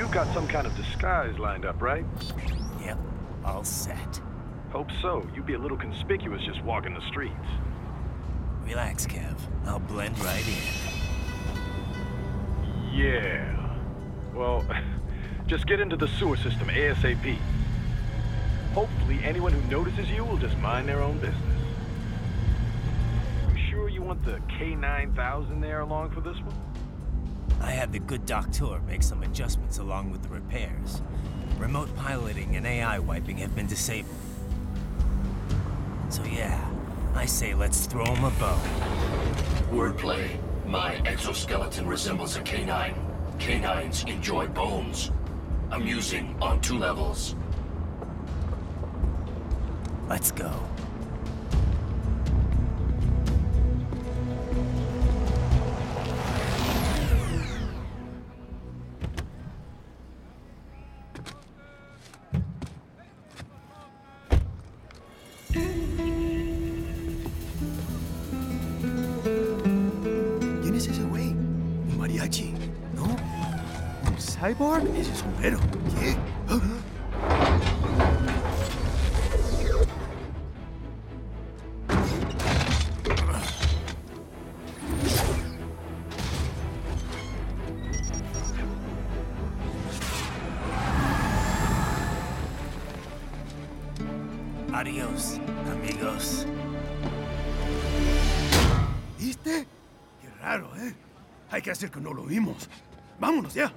You've got some kind of disguise lined up, right? Yep, all set. Hope so. You'd be a little conspicuous just walking the streets. Relax, Kev. I'll blend right in. Yeah. Well, just get into the sewer system ASAP. Hopefully anyone who notices you will just mind their own business. You sure you want the K9000 there along for this one? I had the good doctor make some adjustments along with the repairs. Remote piloting and AI wiping have been disabled. So yeah, I say let's throw him a bone. Wordplay. My exoskeleton resembles a canine. Canines enjoy bones. Amusing on 2 levels. Let's go. ¿Quién es ese güey? ¿Un mariachi? ¿No? ¿Un cyborg? Ese sombrero. ¿Qué? ¿Ah? Adiós, amigos. ¿Viste? Qué raro, ¿eh? Hay que hacer que no lo vimos. Vámonos ya.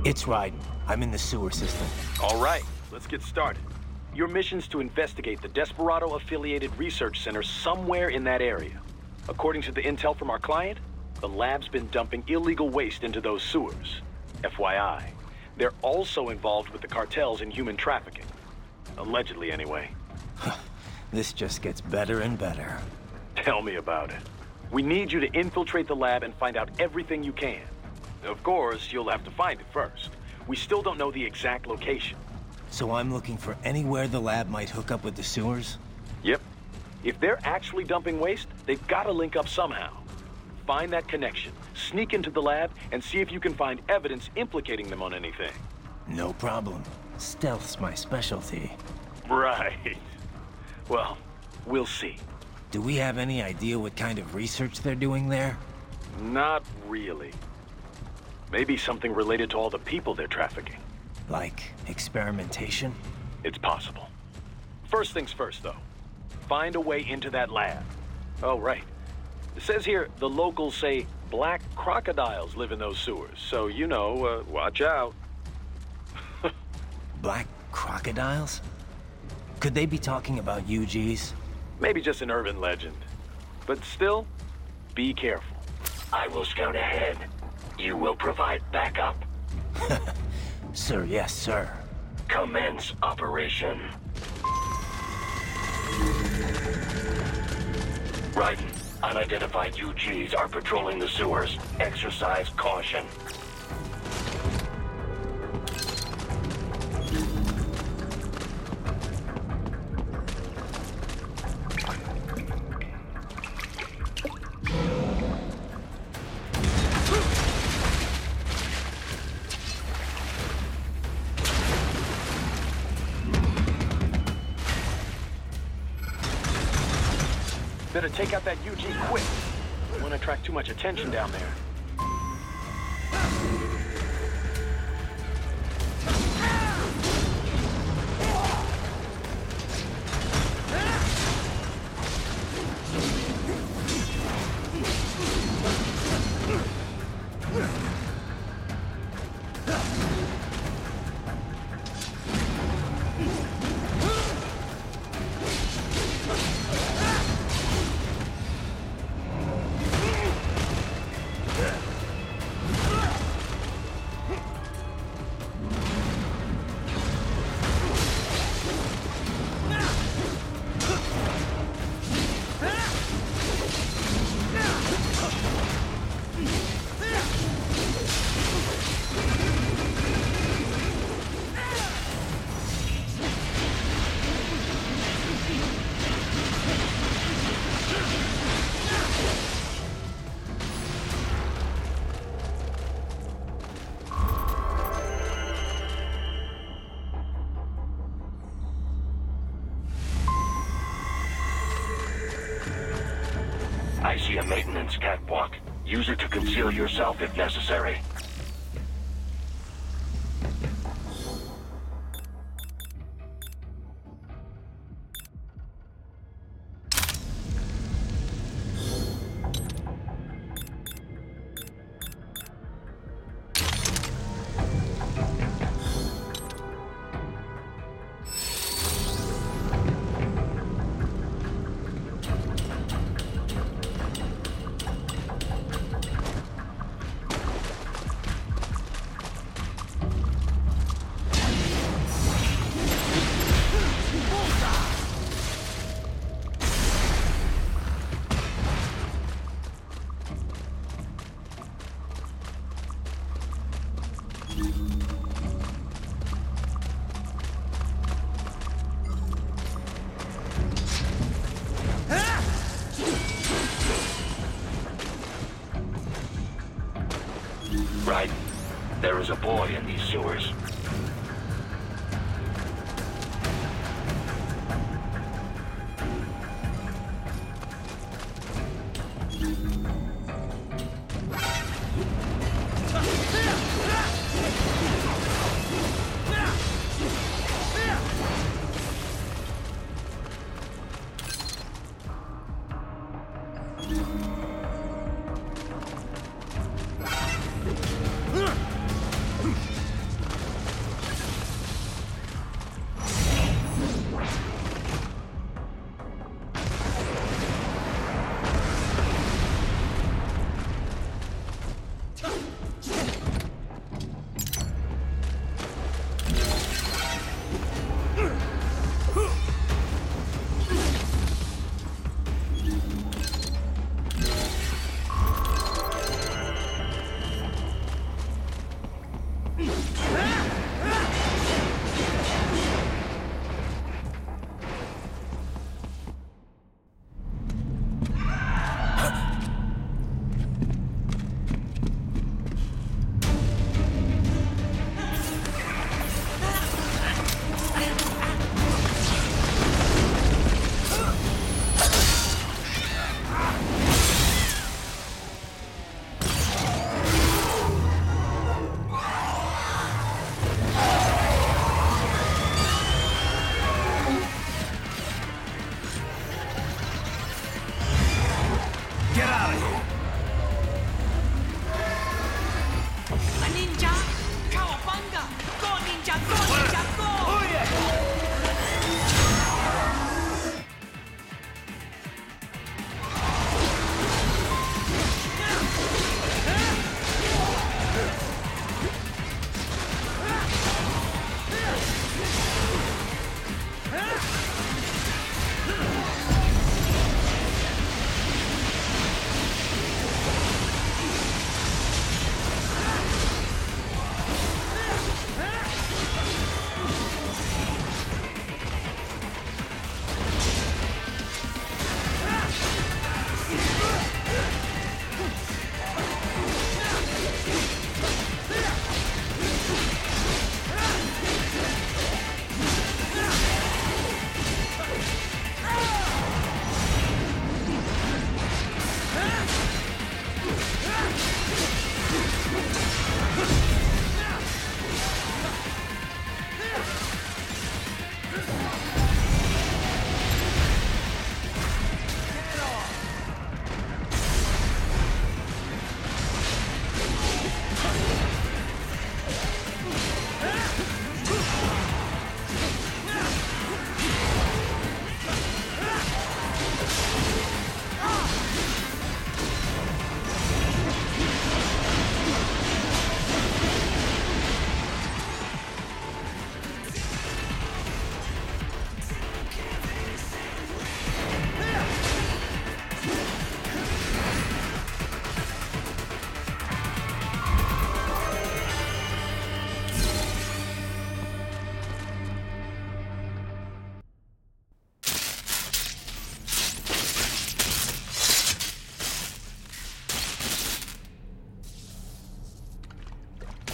It's Ryden. I'm in the sewer system. All right, let's get started. Your mission's to investigate the Desperado-affiliated research center somewhere in that area. According to the intel from our client, the lab's been dumping illegal waste into those sewers. FYI, they're also involved with the cartels in human trafficking. Allegedly, anyway. This just gets better and better. Tell me about it. We need you to infiltrate the lab and find out everything you can. Of course, you'll have to find it first. We still don't know the exact location. So I'm looking for anywhere the lab might hook up with the sewers? Yep. If they're actually dumping waste, they've got to link up somehow. Find that connection, sneak into the lab, and see if you can find evidence implicating them on anything. No problem. Stealth's my specialty. Right. Well, we'll see. Do we have any idea what kind of research they're doing there? Not really. Maybe something related to all the people they're trafficking. Like experimentation? It's possible. First things first, though. Find a way into that lab. Oh, right. It says here the locals say black crocodiles live in those sewers, so you know, watch out. Black crocodiles? Could they be talking about UGs? Maybe just an urban legend. But still, be careful. I will scout ahead. You will provide backup. Sir, yes, sir. Commence operation. Ryden, unidentified UGs are patrolling the sewers. Exercise caution. Better take out that UG quick. Don't want to attract too much attention down there. a maintenance catwalk. Use it to conceal yourself if necessary. Right. There is a boy in these sewers.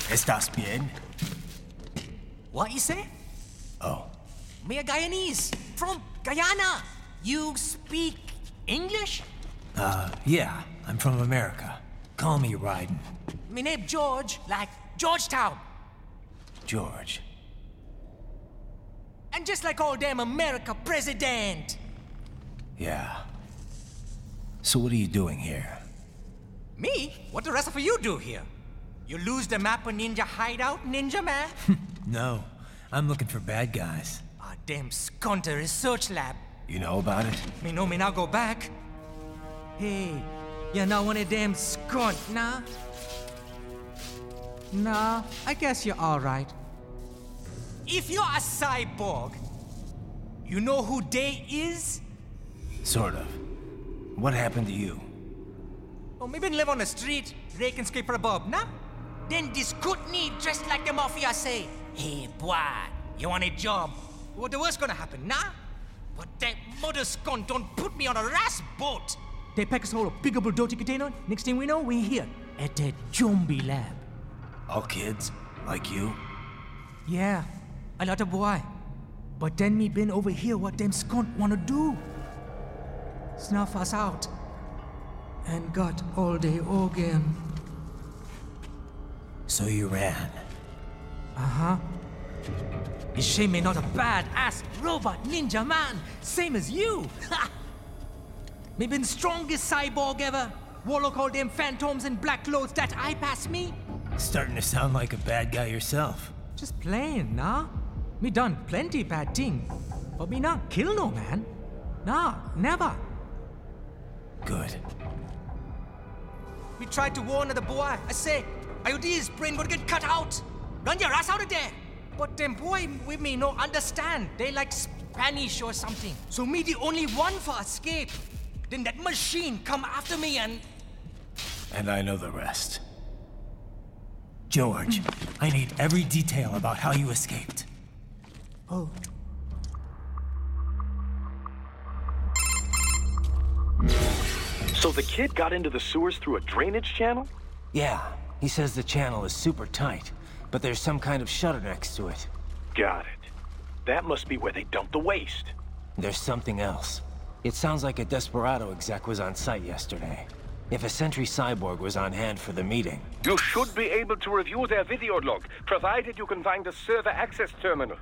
¿Estás bien? What you say? Oh. Me a Guyanese from Guyana. You speak English? Yeah, I'm from America. Call me Raiden. Me name George, like Georgetown. George. And just like all damn America president. Yeah. So what are you doing here? Me? What the rest of you do here? You lose the map of Ninja hideout, Ninja man? No, I'm looking for bad guys. Ah, damn Skunter research lab. You know about it? Me know me now go back. Hey, you're not one of them skunt, nah? Nah, I guess you're alright. If you're a cyborg, you know who they is? Sort of. What happened to you? Oh, me been live on the street, rake and scrape for a bob, nah? Then this good need dressed like the mafia say, hey, boy, you want a job? What the worst gonna happen, nah? But that mother skunt don't put me on a ras boat. They pack us all a big old dirty container. Next thing we know, we're here at that zombie lab. All kids? Like you? Yeah, a lot of boy. But then me been over here what them skunt wanna do. Snuff us out. And got all the organ. So you ran. Uh-huh. It's shame me not a bad-ass robot ninja man, same as you. Ha! Me been strongest cyborg ever. Warlock all them phantoms in black clothes that eye pass me. Starting to sound like a bad guy yourself. Just playing, nah? Me done plenty bad thing. But me not kill no man. Nah, never. Good. We tried to warn the boy. I say, IOD's brain gonna get cut out. Run your ass out of there. But them boy with me no understand. They like Spanish or something. So me the only one for escape. Then that machine come after me and... And I know the rest. George, I need every detail about how you escaped. Oh. So the kid got into the sewers through a drainage channel? Yeah, he says the channel is super tight, but there's some kind of shutter next to it. Got it. That must be where they dumped the waste. There's something else. It sounds like a Desperado exec was on site yesterday. If a Sentry Cyborg was on hand for the meeting. You should be able to review their video log, provided you can find the server access terminal.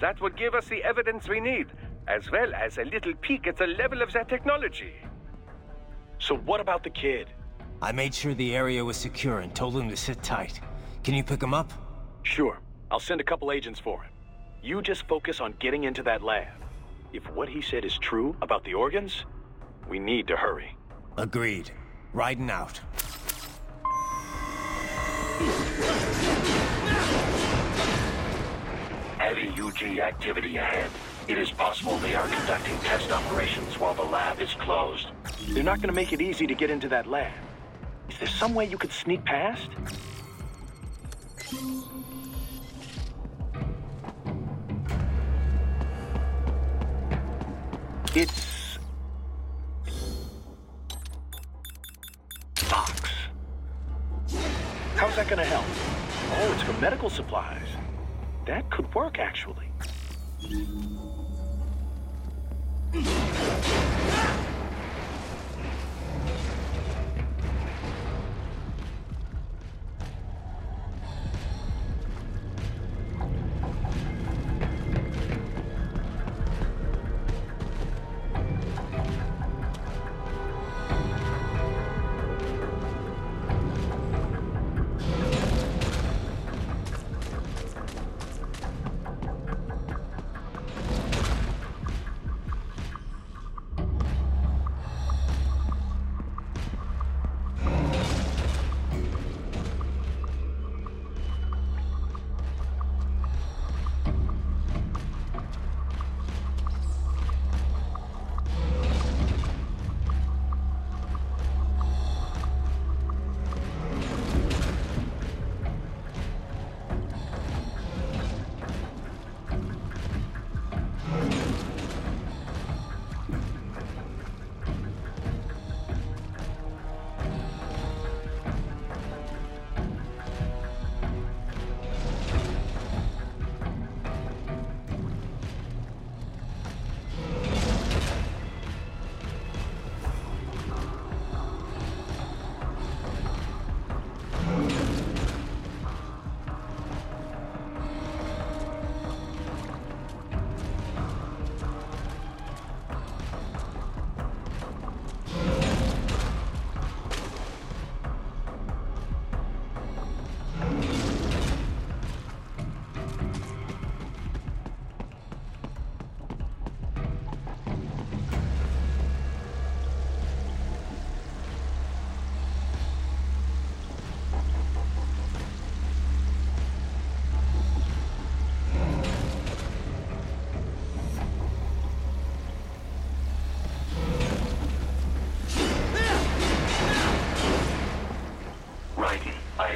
That would give us the evidence we need, as well as a little peek at the level of their technology. So what about the kid? I made sure the area was secure and told him to sit tight. Can you pick him up? Sure. I'll send a couple agents for him. You just focus on getting into that lab. If what he said is true about the organs, we need to hurry. Agreed. Riding out. Heavy UG activity ahead. It is possible they are conducting test operations while the lab is closed. They're not gonna make it easy to get into that lab. Is there some way you could sneak past? It's... box. How's that gonna help? Oh, it's for medical supplies. That could work, actually.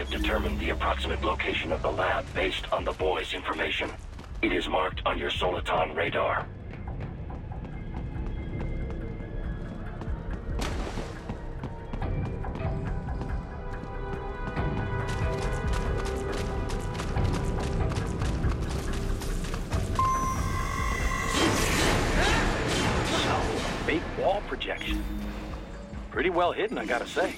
have determined the approximate location of the lab based on the boy's information. It is marked on your Soliton radar. Fake wall projection. Pretty well hidden, I gotta say.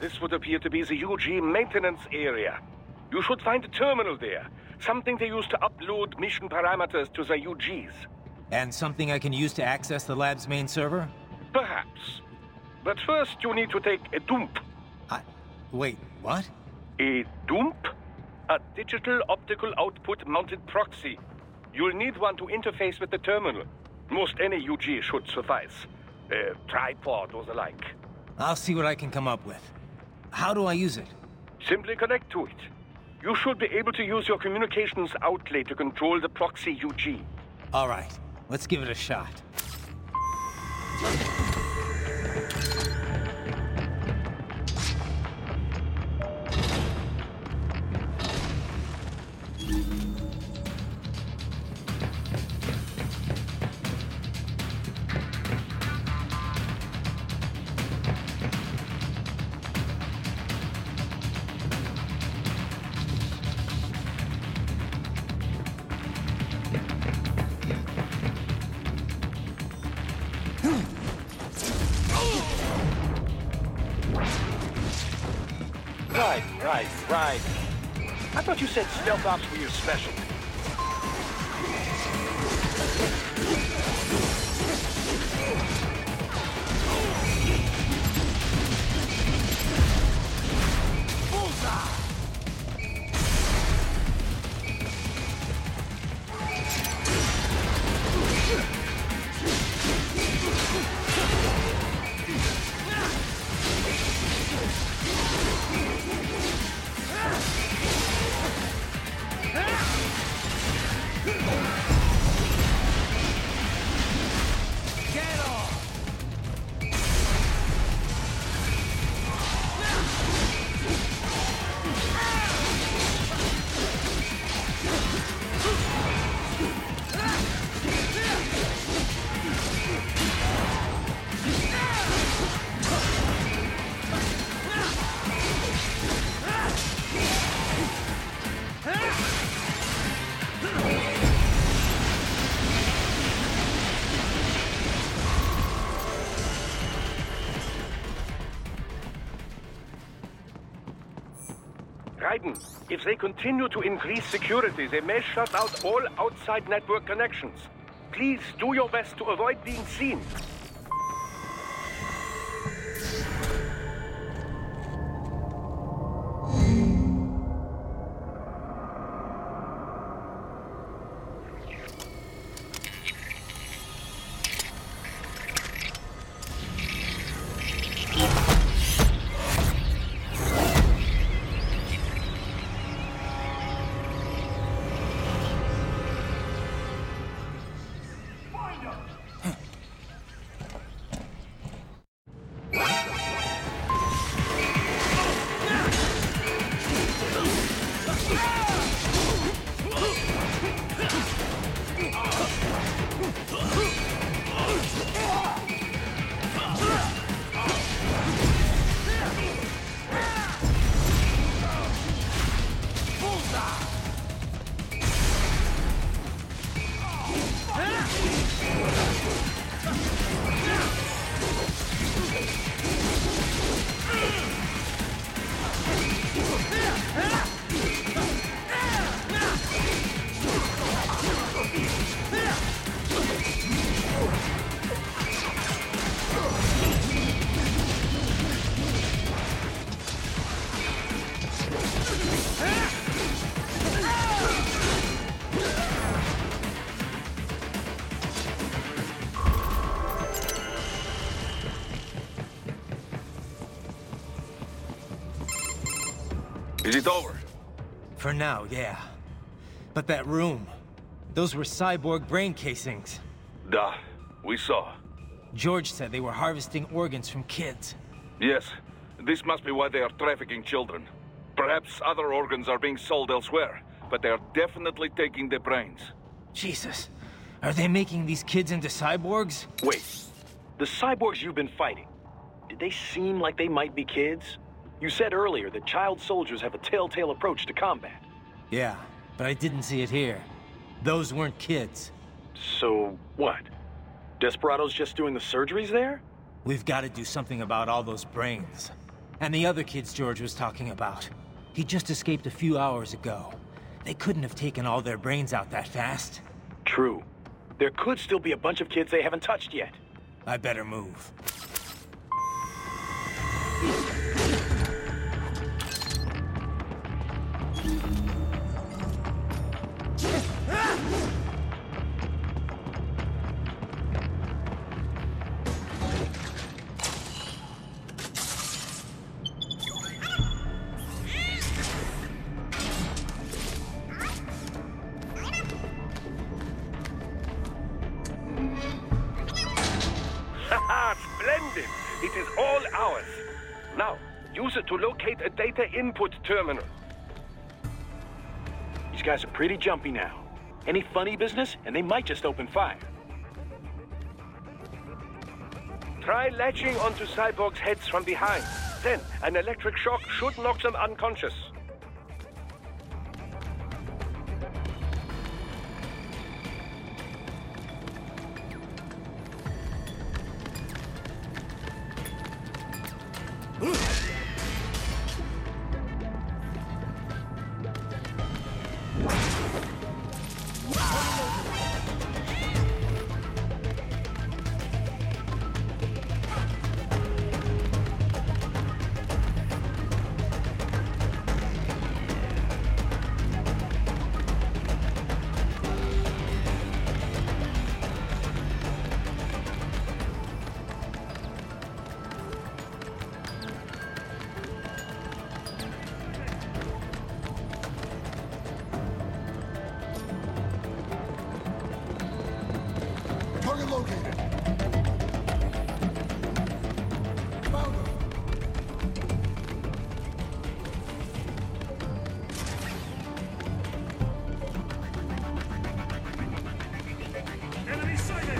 This would appear to be the UG maintenance area. You should find a terminal there. Something they use to upload mission parameters to the UGs. And something I can use to access the lab's main server? Perhaps. But first you need to take a dump. Wait, what? A dump? A digital optical output mounted proxy. You'll need one to interface with the terminal. Most any UG should suffice. A tripod or the like. I'll see what I can come up with. How do I use it? Simply connect to it. You should be able to use your communications outlet to control the proxy UG. All right, let's give it a shot. Right. I thought you said stealth ops were your specialty. Raiden, if they continue to increase security, they may shut out all outside network connections. Please do your best to avoid being seen. Is it over? For now, yeah. But that room, those were cyborg brain casings. Duh. We saw. George said they were harvesting organs from kids. Yes. This must be why they are trafficking children. Perhaps other organs are being sold elsewhere, but they are definitely taking the brains. Jesus. Are they making these kids into cyborgs? Wait. The cyborgs you've been fighting, did they seem like they might be kids? You said earlier that child soldiers have a telltale approach to combat. Yeah, but I didn't see it here. Those weren't kids. So, what? Desperado's just doing the surgeries there? We've got to do something about all those brains. And the other kids George was talking about. He just escaped a few hours ago. They couldn't have taken all their brains out that fast. True. There could still be a bunch of kids they haven't touched yet. I better move. Haha, splendid! It is all ours. Now, use it to locate a data input terminal. These guys are pretty jumpy now. Any funny business, and they might just open fire. Try latching onto cyborgs' heads from behind. Then, an electric shock should knock them unconscious. Target located. Found him. Enemy sighted!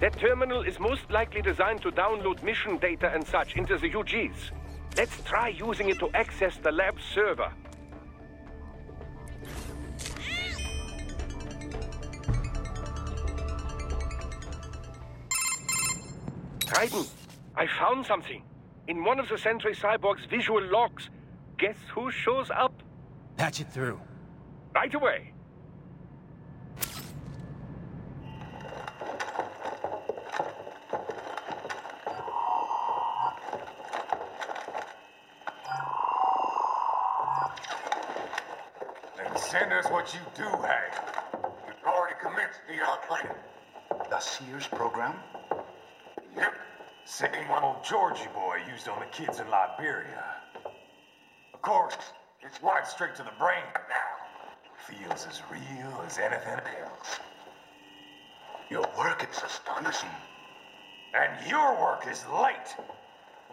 That terminal is most likely designed to download mission data and such into the UGs. Let's try using it to access the lab server. Titan, I found something. In one of the Sentry Cyborg's visual logs. Guess who shows up? Patch it through. Right away. Then send us what you do have. We've already commenced the plan. The Sears program? Yep. Same one old Georgie boy used on the kids in Liberia. Of course, it's right straight to the brain now. Feels as real as anything else. Your work is astonishing. And your work is late.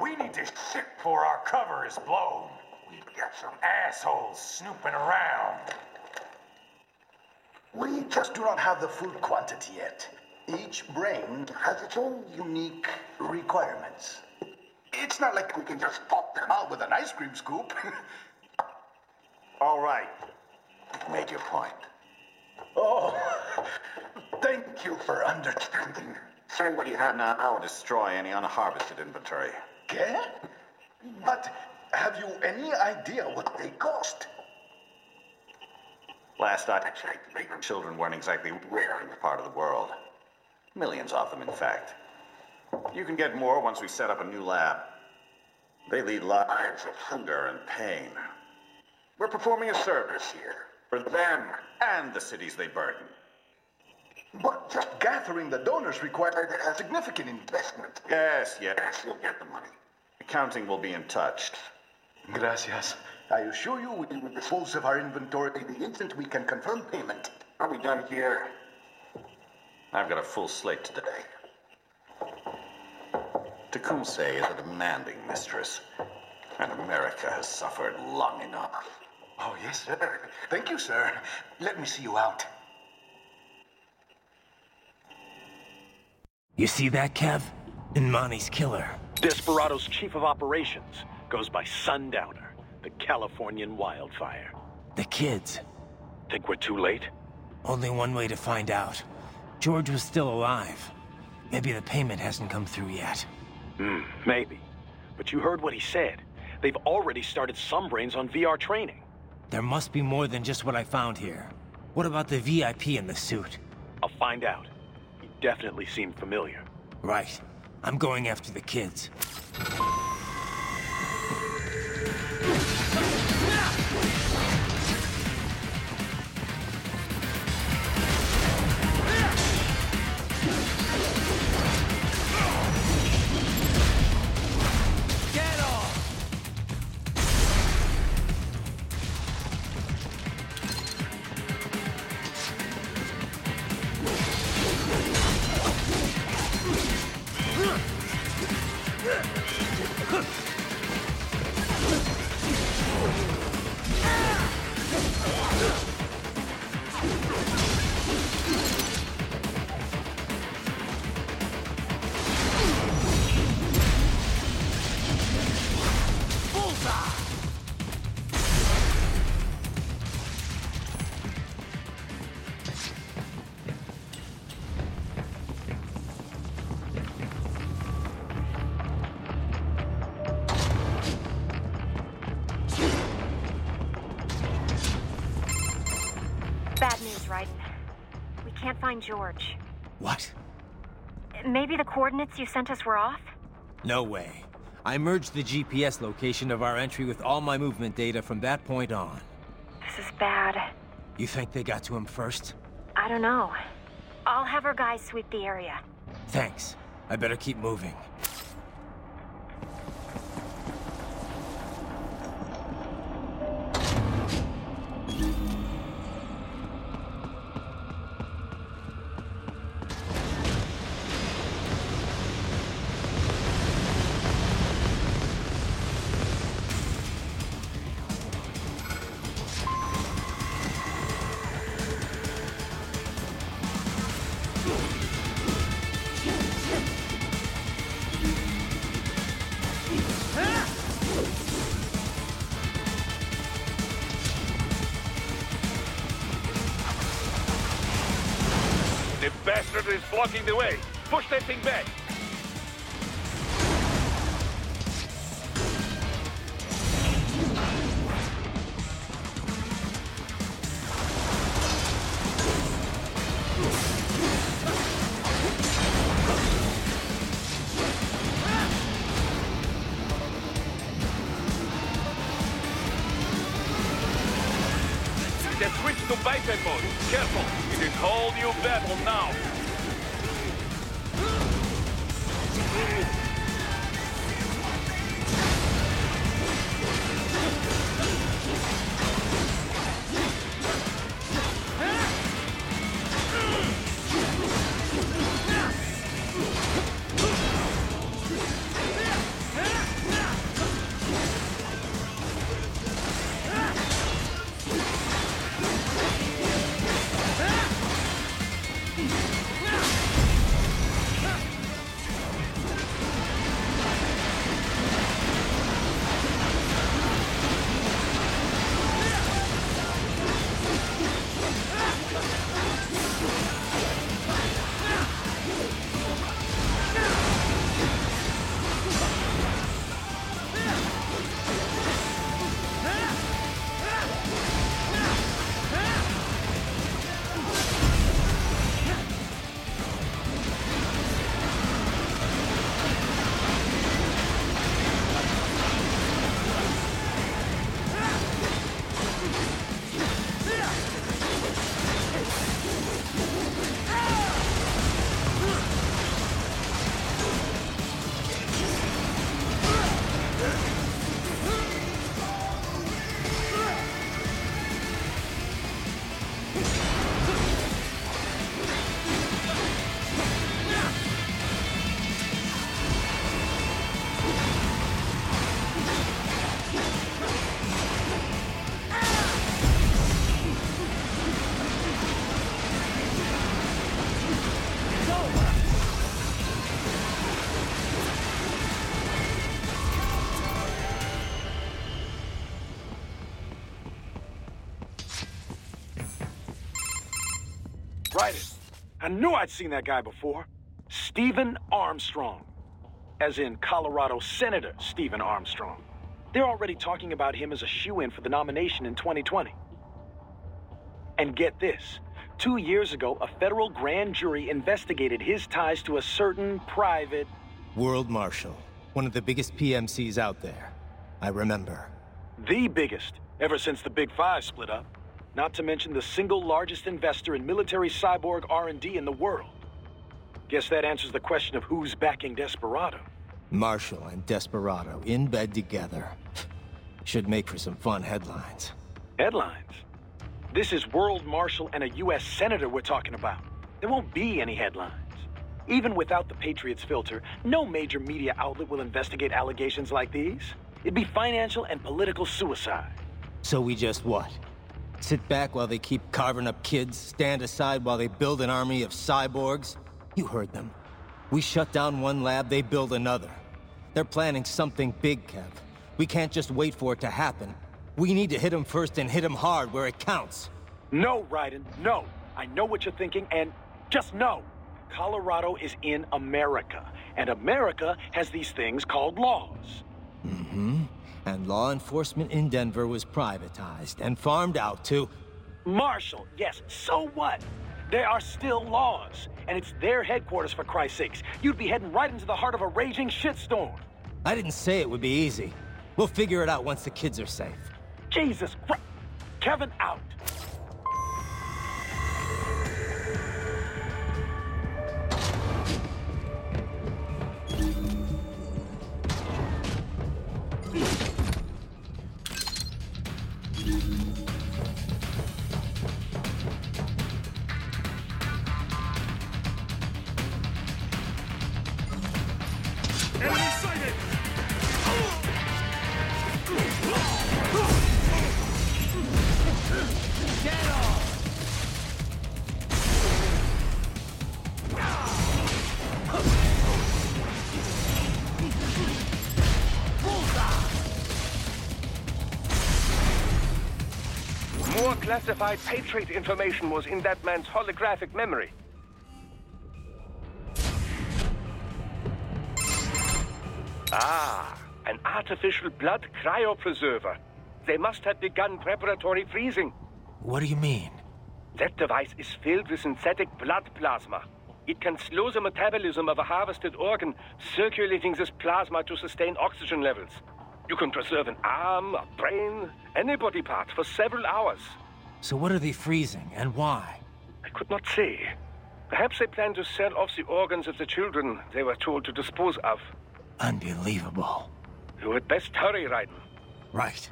We need to ship before our cover is blown. We've got some assholes snooping around. We just do not have the full quantity yet. Each brain has its own unique requirements. It's not like we can just pop them out with an ice cream scoop. All right. Make your point. Oh, thank you for understanding. Send what you have now or destroy any unharvested inventory. Okay? But have you any idea what they cost? Last I checked, children weren't exactly rare in this part of the world. Millions of them, in fact. You can get more once we set up a new lab. They lead lives of hunger and pain. We're performing a service here for them and the cities they burden. But just gathering the donors required a significant investment. Yes, you'll get the money. Accounting will be in touch. Gracias. I assure you we will dispose of our inventory the instant we can confirm payment. Are we done here? I've got a full slate today. Tecumseh is a demanding mistress, and America has suffered long enough. Oh, yes, sir. Thank you, sir. Let me see you out. You see that, Kev? Inmani's killer. Desperado's chief of operations goes by Sundowner, the Californian wildfire. The kids. Think we're too late? Only one way to find out. George was still alive. Maybe the payment hasn't come through yet. Maybe. But you heard what he said. They've already started some brains on VR training. There must be more than just what I found here. What about the VIP in the suit? I'll find out. He definitely seemed familiar. Right. I'm going after the kids. Bad news, Raiden. We can't find George. What? Maybe the coordinates you sent us were off? No way. I merged the GPS location of our entry with all my movement data from that point on. This is bad. You think they got to him first? I don't know. I'll have our guys sweep the area. Thanks. I better keep moving. The bastard is blocking the way. Push that thing back. Then switch to biped mode. Careful. It is whole new battle now. Right. I knew I'd seen that guy before. Stephen Armstrong. As in Colorado Senator Stephen Armstrong. They're already talking about him as a shoo-in for the nomination in 2020. And get this. 2 years ago, a federal grand jury investigated his ties to a certain private... World Marshal. One of the biggest PMCs out there. I remember. The biggest, ever since the Big Five split up. Not to mention the single largest investor in military cyborg R&D in the world. Guess that answers the question of who's backing Desperado. Marshall and Desperado in bed together. Should make for some fun headlines. Headlines? This is World Marshal and a U.S. Senator we're talking about. There won't be any headlines. Even without the Patriots filter, no major media outlet will investigate allegations like these. It'd be financial and political suicide. So we just what? Sit back while they keep carving up kids, stand aside while they build an army of cyborgs? You heard them. We shut down one lab, they build another. They're planning something big, Kev. We can't just wait for it to happen. We need to hit them first and hit them hard where it counts. No, Raiden, no. I know what you're thinking, and just no. Colorado is in America, and America has these things called laws. Mm-hmm. And law enforcement in Denver was privatized and farmed out to... Marshall, yes, so what? There are still laws, and it's their headquarters, for Christ's sakes. You'd be heading right into the heart of a raging shitstorm. I didn't say it would be easy. We'll figure it out once the kids are safe. Jesus Christ. Kevin, out. More classified Patriot information was in that man's holographic memory. Ah, an artificial blood cryopreserver. They must have begun preparatory freezing. What do you mean? That device is filled with synthetic blood plasma. It can slow the metabolism of a harvested organ, circulating this plasma to sustain oxygen levels. You can preserve an arm, a brain, any body part for several hours. So what are they freezing, and why? I could not say. Perhaps they plan to sell off the organs of the children they were told to dispose of. Unbelievable. You had best hurry, Raiden. Right.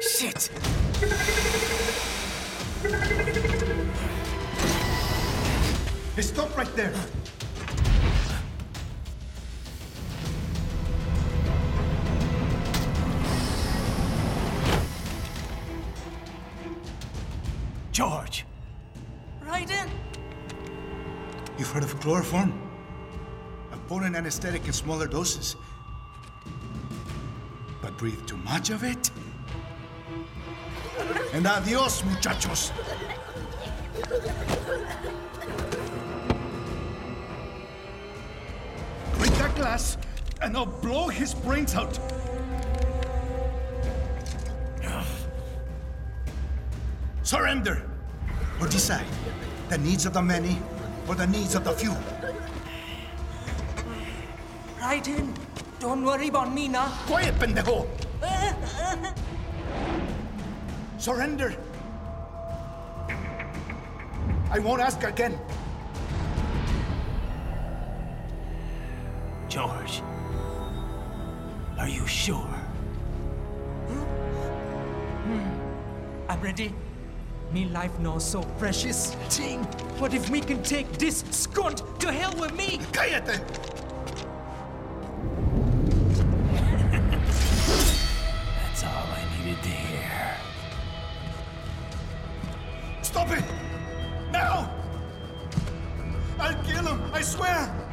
Shit! Hey, stop right there! George! Raiden! You've heard of chloroform? A potent anesthetic in smaller doses. But breathe too much of it? And adios, muchachos! Break that glass, and I'll blow his brains out! Surrender! Or decide. The needs of the many, or the needs of the few. Raiden, don't worry about me now. Quiet, pendejo! Surrender! I won't ask again. George, are you sure? I'm ready. Me life now so precious. Ting, what if we can take this skunt to hell with me? Cállate! That's all I needed to hear. Stop it! Now! I'll kill him, I swear!